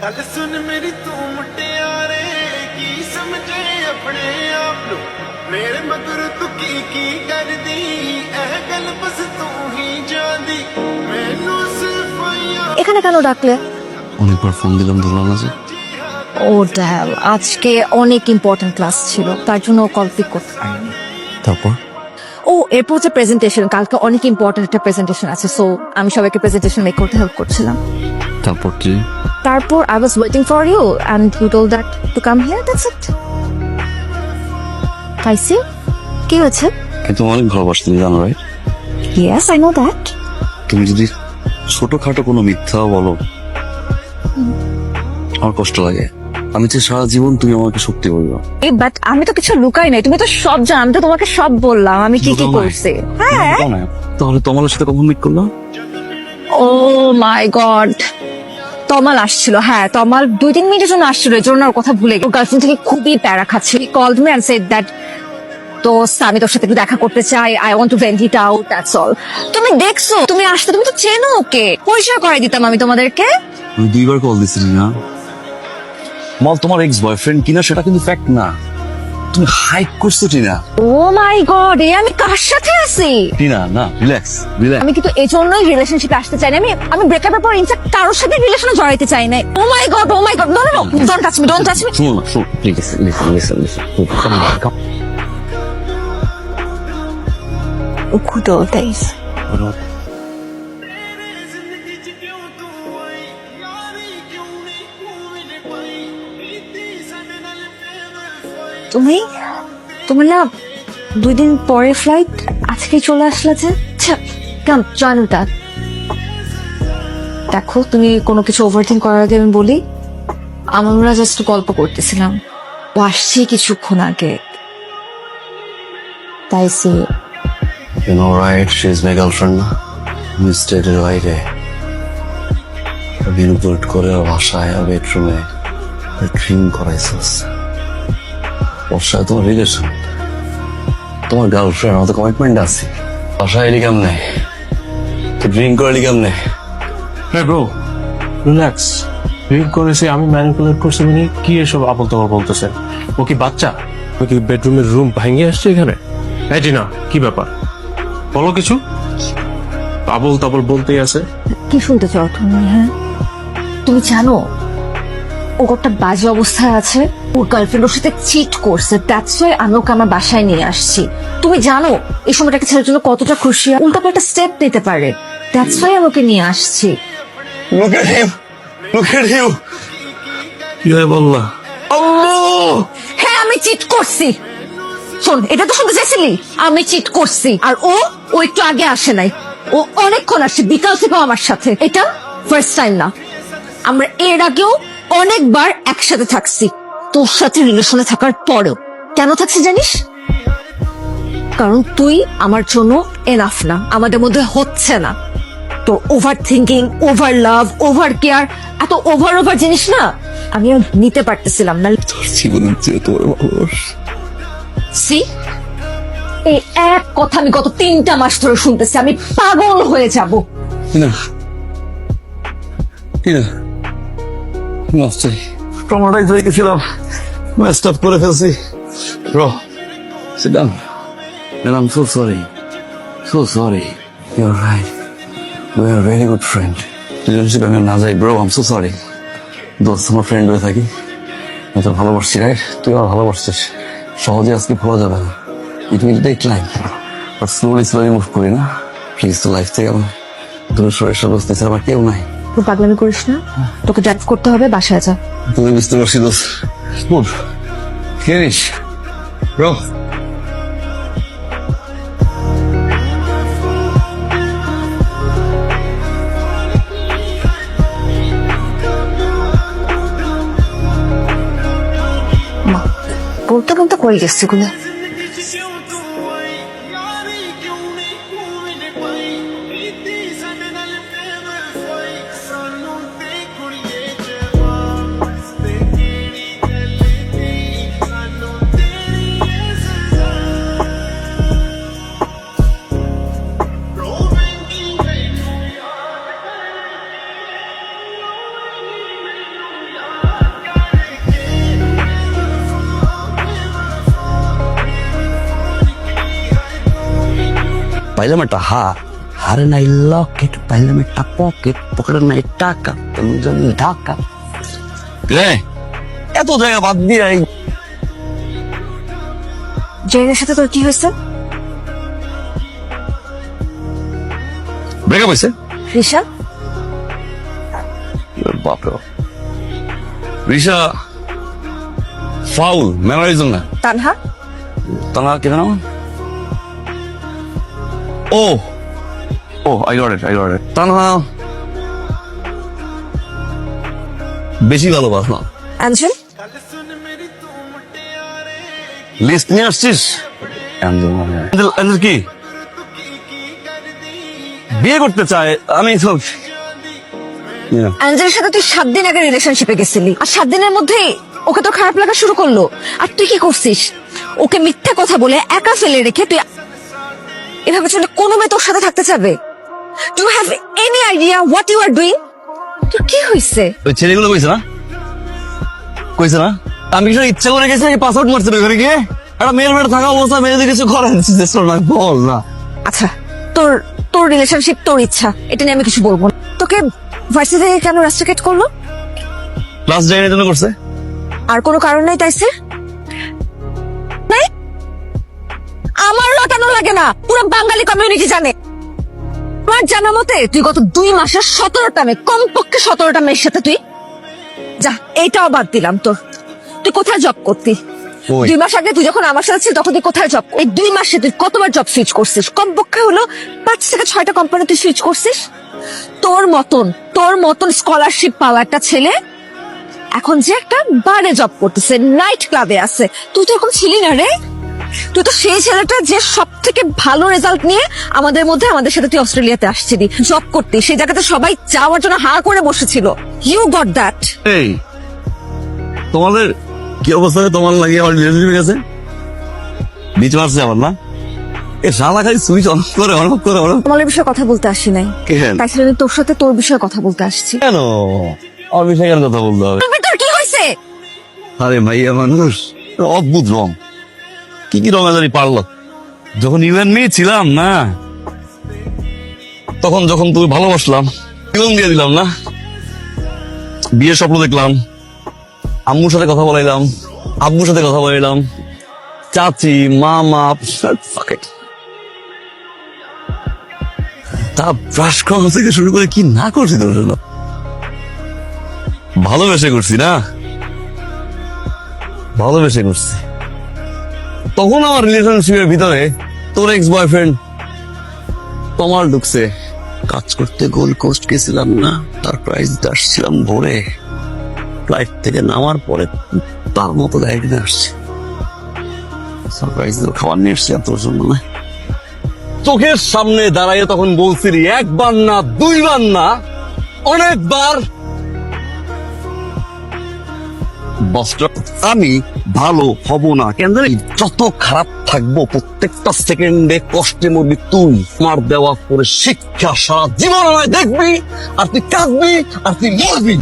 गल सुन मेरी तू मुटियारे की समझे अपने आप नु मेरे मगर तू की कर दी एह गल बस तू ही जानी मैनू सिर्फ এখানে কেন ডাকলে? অনেকবার ফোন দিলাম ধরলাম না যে। ও ড্যাম, আজকে অনেক ইম্পর্টেন্ট ক্লাস ছিল, তার জন্য কল পিক করতে পারিনি। তারপর ও এরপর হচ্ছে প্রেজেন্টেশন, কালকে অনেক ইম্পর্টেন্ট একটা প্রেজেন্টেশন আছে, সো আমি সবাইকে প্রেজেন্টেশন মেক করতে হেল্প করছিলাম। তারপর কি? তারপর I was waiting for you and you told that to come here, that's it. পাইছি? কি হয়েছে? কিন্তু অনেক ভালোবাসি তুমি জানো, right? Yes, I know that. তুমি যদি ছোটখাটো কোনো মিথ্যা বলো আমার কষ্ট লাগে। আমি চাই সারা জীবন তুমি আমাকে সত্যি বলবো। বাট আমি তো কিছু লুকাই নাই, তুমি তো সব জানো, আমি তো তোমাকে সব বললাম আমি কি কি লুকাও নাই। করছি। হ্যাঁ, তাহলে তোমার সাথে কখন মিট করলাম? ও মাই গড, তমাল আসছিল। হ্যাঁ, তমাল 2-3 মিনিটের জন্য আসছিল, এর জন্য ওর কথা ভুলে গেছি। গার্লফ্রেন্ড থেকে খুবই প্যারা খাচ্ছে। He called me and said that দোস্ত আমি তোর সাথে একটু দেখা করতে চাই, I want to vent it out, that's all. তুমি দেখছো, তুমি আসতে, তুমি তো চেনো ওকে, পরিচয় করাই দিতাম আমি তোমাদেরকে। আমি 2বার কল দিছিলি না? মাল তোমার এক্স বয়ফ্রেন্ড কিনা সেটা কিন্তু ফ্যাক্ট না, তুমি হাইড করছো টিনা। ও মাই গড, আমি কার সাথে আছি? টিনা না, রিল্যাক্স রিল্যাক্স। আমি কিন্তু এই জন্যই রিলেশনশিপে আসতে চাই না। আমি ব্রেকআপের পর ইনফ্যাক্ট কারোর সাথে রিলেশনে জড়াইতে চাই না। Oh my God, oh my God, no no, don't touch me, don't touch me. শোনো না, শোনো please, listen listen listen. Good old days. जिंदगी च क्यों तू आई यारी क्यों नहीं तू मेरे पाई बीती साडे नाल बेवफाई তুমি না 2 দিন পরে ফ্লাইট, আজকে চলে আসলা যে। কেন জানো তা? দেখো, তুমি কোনো কিছু ওভারথিঙ্ক করার আগে আমি বলি, আমরা জাস্ট গল্প করতেছিলাম, ও আসছে কিছুক্ষণ আগে, তাই সে You know, right? She's my girlfriend. You stayed right. বিনুপুট করে বাসায় বেডরুমে ড্রিম করাইছিস। ওর সাথে তোমার রিলেশন, তোমার গার্লফ্রেন্ড, আমাদের কমিটমেন্ট আছে। বাসায় এলি কেমনে, তো ড্রিঙ্ক করলি কেমনে? হ্যাঁ ব্রো, রিল্যাক্স। ড্রিঙ্ক করেছে, আমি ম্যানিপুলেট করছি, মানে কি এসব আবল তাবল বলতেছেন? ও কি বাচ্চা? ও কি বেডরুমের রুম ভাঙিয়ে আসছে এখানে? এই টিনা, কি ব্যাপার বলো কিছু। আবল তাবল বলতেই আছে। কি শুনতে চাও তুমি? হ্যাঁ, তুমি জানো ও একটা বাজে অবস্থায় আছে, ওর গার্লফ্রেন্ড ওর সাথে চিট করছে, দ্যাটস ওয়াই আমি ওকে আমার বাসায় নিয়ে আসছি। তুমি জানো এই সময়টাকে ছেলের জন্য কতটা খুশি, উল্টা একটা স্টেপ নিতে পারে, দ্যাটস ওয়াই আমি ওকে নিয়ে আসছি। Look at him! Look at you! কি হয় বললা? হ্যাঁ, আমি চিট করছি। শোন, এটা তো শুনতে চাইছিলি, আমি চিট করছি। আর ও একটু আগে আসে নাই, ও অনেকক্ষণ আসছে, বিকাল থেকেও আমার সাথে। এটা ফার্স্ট টাইম না, আমরা এর আগেও অনেকবার একসাথে থাকছি, তোর সাথে রিলেশনে থাকার পরেও। কেন থাকছি জানিস? কারণ তুই আমার জন্য এনাফ না, আমাদের মধ্যে হচ্ছে না। তোর ওভার থিঙ্কিং, ওভার লাভ, ওভার কেয়ার, এত ওভার জিনিস না আমি আর নিতে পারতেছিলাম না। জীবনের চেয়ে তোমার ভালোবাসি। সি, এই এক কথা আমি গত 3টা মাস ধরে শুনতেছি, আমি পাগল হয়ে যাব। টিনা, টিনা, মাফি, ট্রমাটাইজ হয়ে গেছিলাম, মেসড আপ করে ফেলছি। Bro, sit down. And I'm so sorry. So sorry. You're right. We're a very good friend. Relationship আমি না যাই, ব্রো, I'm so sorry. দোস্ত, আমার ফ্রেন্ড হয়ে থাকি, আমি তো ভালোবাসছি, রাইট? তুই আমার ভালোবাসছিস, সহজে আজকে ভোলা যাবে না। It will take time, but slowly move করি না প্লিজ। তো লাইফ থেকে আমার দূরে সরে এসে বসতেছে, আমার কেউ নাই। তুই পাগলামি করিস না, তোকে ড্রাইভ করতে হবে, বাসায় যা। তুমি বুঝতে পারছি দোস্ত। Move, finish, bro. বলতে বলতে করে গেছে গুলো। क्यों तू आई यारी क्यों नहीं तू मेरे पाई बीती साडे नाल बेवफाई सानू ते कुड़िए जवाब ते केड़ी गल दी सानू तेरी ये सजा रोवेंगी मैनू याद পাইলাম একটা হারে নাই লকেট, পাইলাম একটা পকেট, পকেটের নাই টাকা, তোর জন্য ঢাকা। রে এত জায়গা বাদ দিয়ে জেনের সাথে তোর কি হয়েছে? ব্রেকআপ হয়েছে। রিশা, বাপরে বাপ। রিশা ফাউল মেমোরিজম না। তানহা, তানা কি নাম? ও আই গট ইট। তানহা বেশি ভালোবাস না। অ্যাঞ্জেল, লিস্ট নিয়ে আসছিস? অ্যাঞ্জেল কি বিয়ে করতে চায়? আমি সব অ্যাঞ্জেলের সাথে তুই 7 দিন আগে রিলেশনশিপে গেছিলি, আর 7 দিনের মধ্যে ওকে তো খারাপ লাগা শুরু করলো। আর তুই কি করছিস? ওকে মিথ্যা কথা বলে একা ফেলে রেখে তুই এভাবে চলে কোনো মেয়ে তোর সাথে থাকতে চাবে? Do you have any idea what you are doing? তোর কি হয়েছে? ওই ছেলেগুলো কইছে না আমি কি ইচ্ছা করে গেছি নাকি পাসওয়ার্ড মারছে ওখানে গিয়ে? একটা মেয়ের মেয়ের থাকা অবস্থা মেয়েদের কিছু করে না, বল না। আচ্ছা, তোর তোর রিলেশনশিপ, তোর ইচ্ছা, এটা নিয়ে আমি কিছু বলবো না। তোকে ভার্সিটি থেকে কেন রাস্ট্রিকেট করলো? ক্লাস যাইনের জন্য করছে। আর কোনো কারণ নাই তাইছে? নাই, আমারও কেন লাগে না, পুরো বাঙালি কমিউনিটি জানে। আমার জানা মতে তুই গত 2 মাসে 17টা মেয়ে, কমপক্ষে 17টা মেয়ের সাথে তুই যা। এইটাও বাদ দিলাম তোর, তুই কোথায় জব করতি? ওই। 2 মাস আগে তুই যখন আমার সাথে ছিল তখন তুই কোথায় জব? এই 2 মাসে তুই কতবার জব সুইচ করছিস? কমপক্ষে হলো 5 থেকে 6টা কোম্পানি তুই সুইচ করছিস। তোর মতন স্কলারশিপ পাওয়া একটা ছেলে এখন যে একটা বারে জব করতেছে, নাইট ক্লাবে আছে। তুই তো এরকম ছিলি না রে। তুই তো সেই ছেলেটা যে সব থেকে ভালো রেজাল্ট নিয়ে আমাদের সাথে তুই অস্ট্রেলিয়াতে আসছিলি জব করতে। সেই জায়গাতে সবাই যাওয়ার জন্য হাঁ করে বসেছিল। You got that. এই তোমাদের কি অবস্থা? তোমার লাগে আমার রিলেশনশিপ গেছে বিচ মারছে আমার না? এ শালা খালি সুইচ অন করে তোমার বিষয়ে কথা বলতে আসি নাই, কেন? তাই ছিল তোর সাথে তোর বিষয়ে কথা বলতে আসছি। কেন আমার বিষয়ে কেন কথা বলতে হবে? তোর কি হয়েছে? আরে ভাইয়া মানুষ অদ্ভুত রং, কি রঙাজারি পারলো। যখন ইউ এন্ড মি ছিলাম না, তখন যখন তুমি ভালোবাসলাম ফিল্ম দিয়ে দিলাম না, বিয়ের স্বপ্ন দেখলাম, আম্মুর সাথে কথা বলাইলাম, আব্বুর সাথে কথা বলাইলাম, চাচি মামা তা ব্রাশ করানো থেকে শুরু করে কি না করছি তোর জন্য। ভালোবেসে করছি না, ভালোবেসে করছি। তখন আমার রিলেশনশিপের ভিতরে তোর এক্স বয়ফ্রেন্ড তোমার ঢুকছে। কাজ করতে গোল্ড কোস্ট গেছিলাম না, তার প্রাইস আসছিলাম ভোরে, ফ্লাইট থেকে নামার পরে তার মতো গাড়ি আসছে, সারপ্রাইজ খাবার নিয়ে এসছি তোর জন্য না। চোখের সামনে দাঁড়াইয়ে তখন বলছিলি 1 বার না 2 বার না অনেকবার, আমি ভালো হব না কেন জানি? যত খারাপ থাকবো প্রত্যেকটা সেকেন্ডে কষ্টে মরবি তুই। আমার দেওয়া করে শিক্ষা সারা জীবন আমায় দেখবি, আর তুই কাঁদবি, আর তুই মরবি।